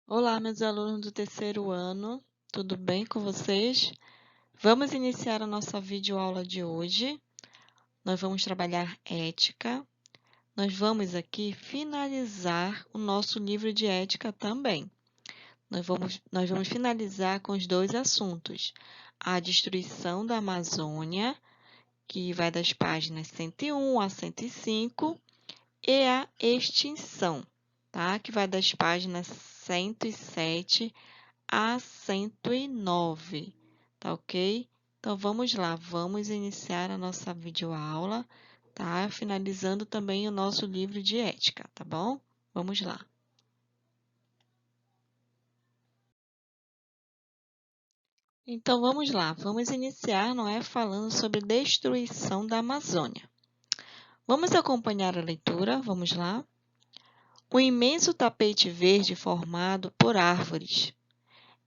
Olá, meus alunos do terceiro ano, tudo bem com vocês? Vamos iniciar a nossa videoaula de hoje. Nós vamos trabalhar ética. Nós vamos aqui finalizar o nosso livro de ética também. Nós vamos finalizar com os dois assuntos: a destruição da Amazônia, que vai das páginas 101 a 105, e a extinção, tá? Que vai das páginas 107 a 109, tá ok? Então, vamos lá, vamos iniciar a nossa videoaula, tá? Finalizando também o nosso livro de ética, tá bom? Vamos lá. Então, vamos lá, vamos iniciar, não é? Falando sobre destruição da Amazônia. Vamos acompanhar a leitura, vamos lá. O imenso tapete verde formado por árvores.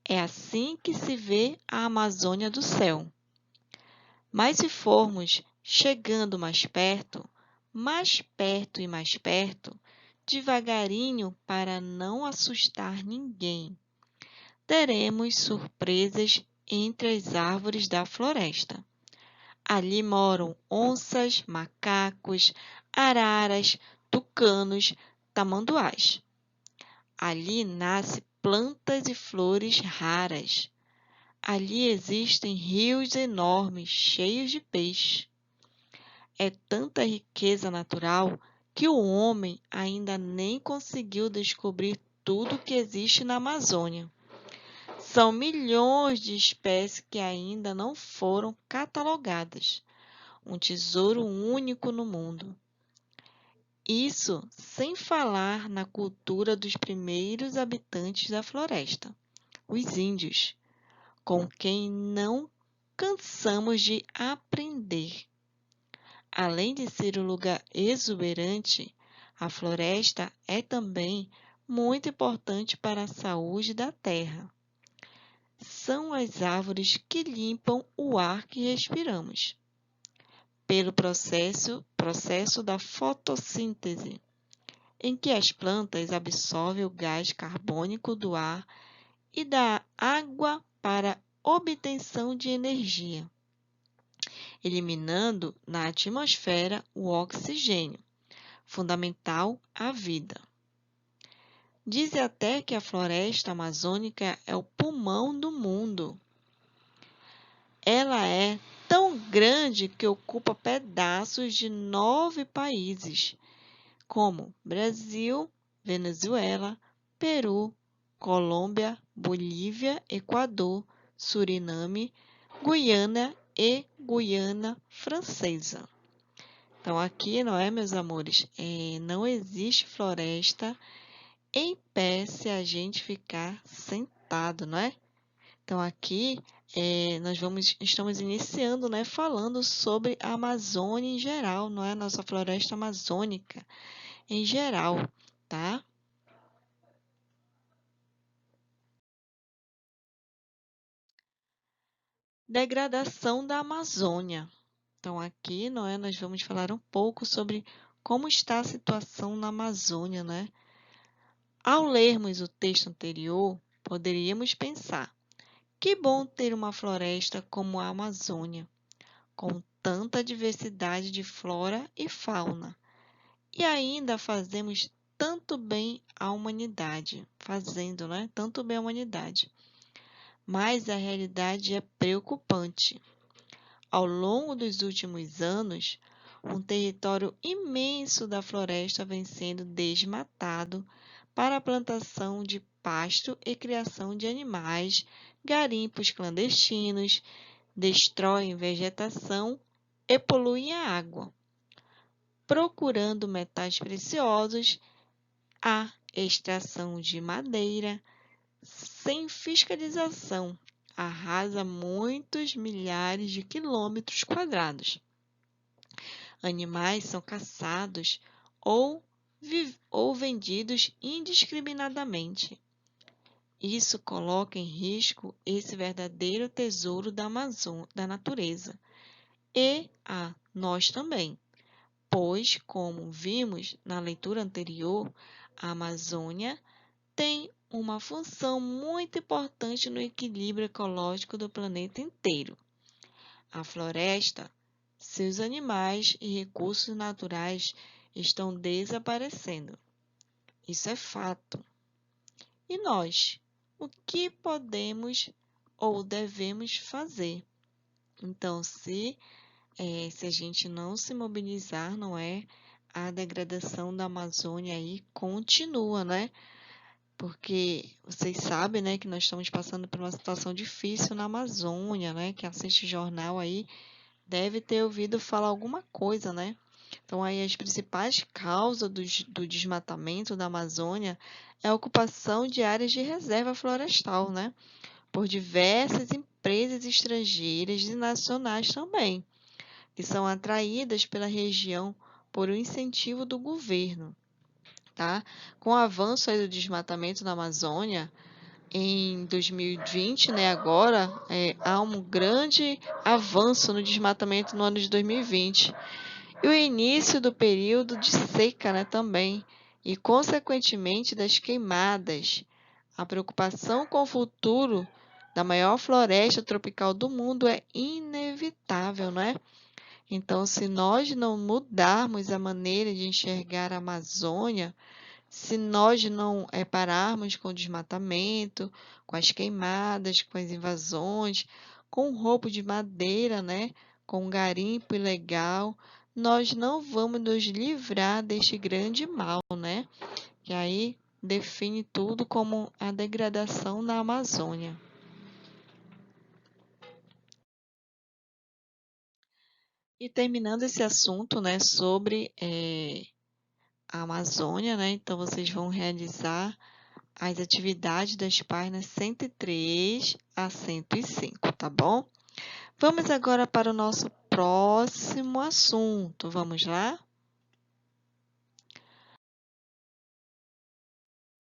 É assim que se vê a Amazônia do céu. Mas se formos chegando mais perto e mais perto, devagarinho para não assustar ninguém, teremos surpresas entre as árvores da floresta. Ali moram onças, macacos, araras, tucanos, tamanduás. Ali nascem plantas e flores raras. Ali existem rios enormes, cheios de peixe. É tanta riqueza natural que o homem ainda nem conseguiu descobrir tudo que existe na Amazônia. São milhões de espécies que ainda não foram catalogadas. Um tesouro único no mundo. Isso sem falar na cultura dos primeiros habitantes da floresta, os índios, com quem não cansamos de aprender. Além de ser um lugar exuberante, a floresta é também muito importante para a saúde da terra. São as árvores que limpam o ar que respiramos, pelo processo da fotossíntese, em que as plantas absorvem o gás carbônico do ar e da água para obtenção de energia, eliminando na atmosfera o oxigênio, fundamental à vida. Dizem até que a floresta amazônica é o pulmão do mundo. Ela é tão grande que ocupa pedaços de 9 países, como Brasil, Venezuela, Peru, Colômbia, Bolívia, Equador, Suriname, Guiana e Guiana Francesa. Então, aqui, não é, meus amores? Não existe floresta em pé se a gente ficar sentado, não é? Então, aqui, estamos iniciando, né, falando sobre a Amazônia em geral, não é? Nossa floresta amazônica em geral, tá? Degradação da Amazônia. Então, aqui, não é, nós vamos falar um pouco sobre como está a situação na Amazônia, né? Ao lermos o texto anterior, poderíamos pensar: que bom ter uma floresta como a Amazônia, com tanta diversidade de flora e fauna. E ainda fazemos tanto bem à humanidade, fazendo, né? Tanto bem à humanidade. Mas a realidade é preocupante. Ao longo dos últimos anos, um território imenso da floresta vem sendo desmatado para a plantação de pasto e criação de animais, garimpos clandestinos, destroem vegetação e poluem a água. Procurando metais preciosos, a extração de madeira, sem fiscalização, arrasa muitos milhares de quilômetros quadrados. Animais são caçados ou vendidos indiscriminadamente. Isso coloca em risco esse verdadeiro tesouro da natureza e a nós também, pois, como vimos na leitura anterior, a Amazônia tem uma função muito importante no equilíbrio ecológico do planeta inteiro. A floresta, seus animais e recursos naturais estão desaparecendo. Isso é fato. E nós? O que podemos ou devemos fazer? Então, se a gente não se mobilizar, não é? A degradação da Amazônia aí continua, né? Porque vocês sabem, né, que nós estamos passando por uma situação difícil na Amazônia, né? Quem assiste jornal aí deve ter ouvido falar alguma coisa, né? Então, aí as principais causas do desmatamento da Amazônia é a ocupação de áreas de reserva florestal, né? Por diversas empresas estrangeiras e nacionais também, que são atraídas pela região por um incentivo do governo, tá? Com o avanço aí do desmatamento na Amazônia, em 2020, né, agora, há um grande avanço no desmatamento no ano de 2020. E o início do período de seca, né, também, e consequentemente das queimadas. A preocupação com o futuro da maior floresta tropical do mundo é inevitável, né? Então, se nós não mudarmos a maneira de enxergar a Amazônia, se nós não pararmos com o desmatamento, com as queimadas, com as invasões, com o roubo de madeira, né, com o garimpo ilegal, nós não vamos nos livrar deste grande mal, né? Que aí define tudo como a degradação da Amazônia. E terminando esse assunto, né, sobre a Amazônia, né? Então vocês vão realizar as atividades das páginas 103 a 105, tá bom? Vamos agora para o nosso próximo assunto. Vamos lá?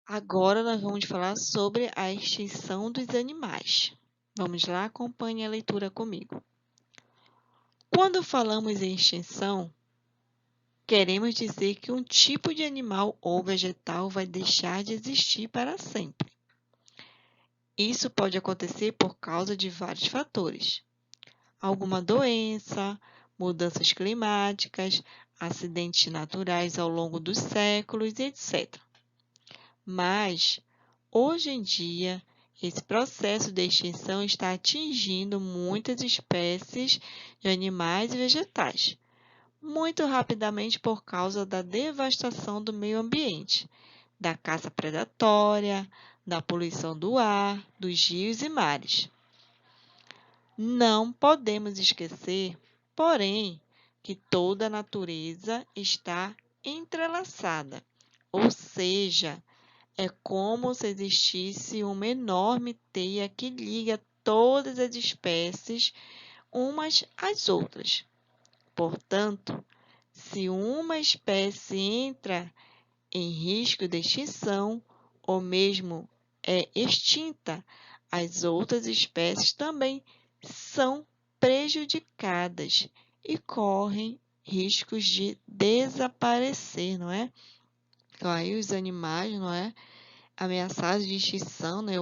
Agora nós vamos falar sobre a extinção dos animais. Vamos lá? Acompanhe a leitura comigo. Quando falamos em extinção, queremos dizer que um tipo de animal ou vegetal vai deixar de existir para sempre. Isso pode acontecer por causa de vários fatores. Alguma doença, mudanças climáticas, acidentes naturais ao longo dos séculos, etc. Mas, hoje em dia, esse processo de extinção está atingindo muitas espécies de animais e vegetais, muito rapidamente por causa da devastação do meio ambiente, da caça predatória, da poluição do ar, dos rios e mares. Não podemos esquecer, porém, que toda a natureza está entrelaçada, ou seja, é como se existisse uma enorme teia que liga todas as espécies umas às outras. Portanto, se uma espécie entra em risco de extinção, ou mesmo é extinta, as outras espécies também são prejudicadas e correm riscos de desaparecer, não é? Então, aí os animais, não é? Ameaçados de extinção, né?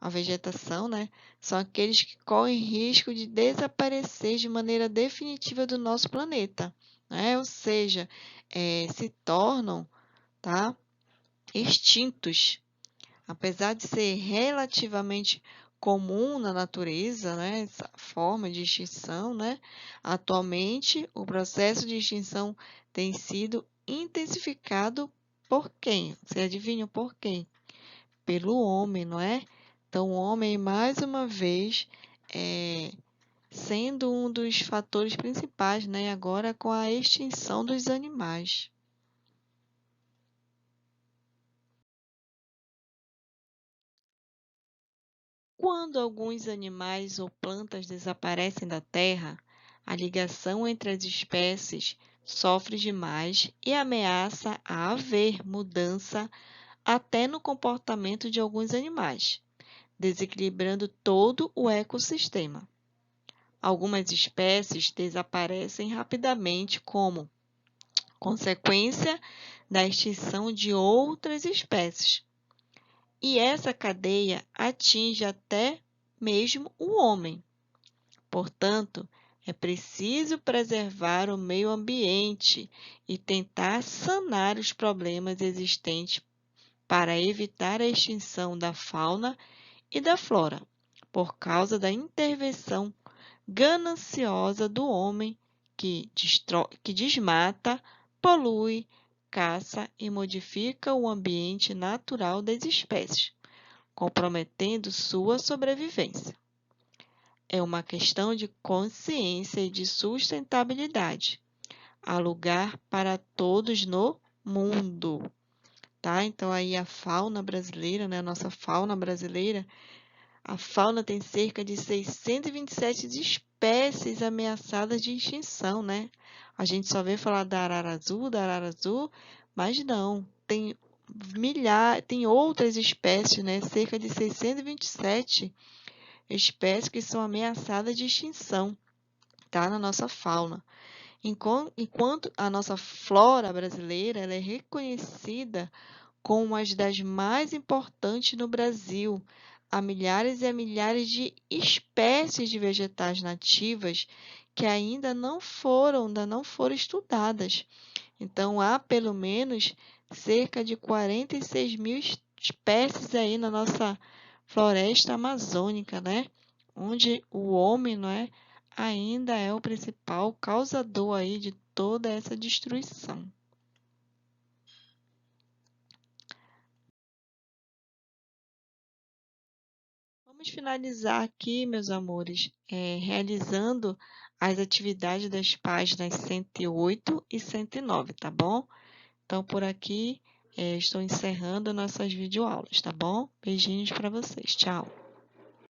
A vegetação, né? São aqueles que correm risco de desaparecer de maneira definitiva do nosso planeta, né? Ou seja, se tornam, tá? Extintos. Apesar de ser relativamente comum na natureza, né, essa forma de extinção, né, atualmente o processo de extinção tem sido intensificado por quem? Você adivinha por quem? Pelo homem, não é? Então, o homem, mais uma vez, é, sendo um dos fatores principais, né, agora com a extinção dos animais. Quando alguns animais ou plantas desaparecem da Terra, a ligação entre as espécies sofre demais e ameaça a haver mudança até no comportamento de alguns animais, desequilibrando todo o ecossistema. Algumas espécies desaparecem rapidamente como consequência da extinção de outras espécies. e essa cadeia atinge até mesmo o homem. Portanto, é preciso preservar o meio ambiente e tentar sanar os problemas existentes para evitar a extinção da fauna e da flora, por causa da intervenção gananciosa do homem que desmata, polui, caça e modifica o ambiente natural das espécies, comprometendo sua sobrevivência. É uma questão de consciência e de sustentabilidade. Há lugar para todos no mundo, tá? Então, aí a fauna brasileira, né? A nossa fauna brasileira, a fauna tem cerca de 627 espécies ameaçadas de extinção, né? A gente só vê falar da arara azul, mas não, tem outras espécies, né? Cerca de 627 espécies que são ameaçadas de extinção, tá? Na nossa fauna. Enquanto a nossa flora brasileira ela é reconhecida como uma das mais importantes no Brasil. Há milhares e milhares de espécies de vegetais nativas que ainda não foram estudadas. Então, há pelo menos cerca de 46 mil espécies aí na nossa floresta amazônica, né? Onde o homem, não é, ainda é o principal causador aí de toda essa destruição. Vamos finalizar aqui, meus amores, realizando as atividades das páginas 108 e 109, tá bom? Então, por aqui, estou encerrando nossas videoaulas, tá bom? Beijinhos para vocês. Tchau!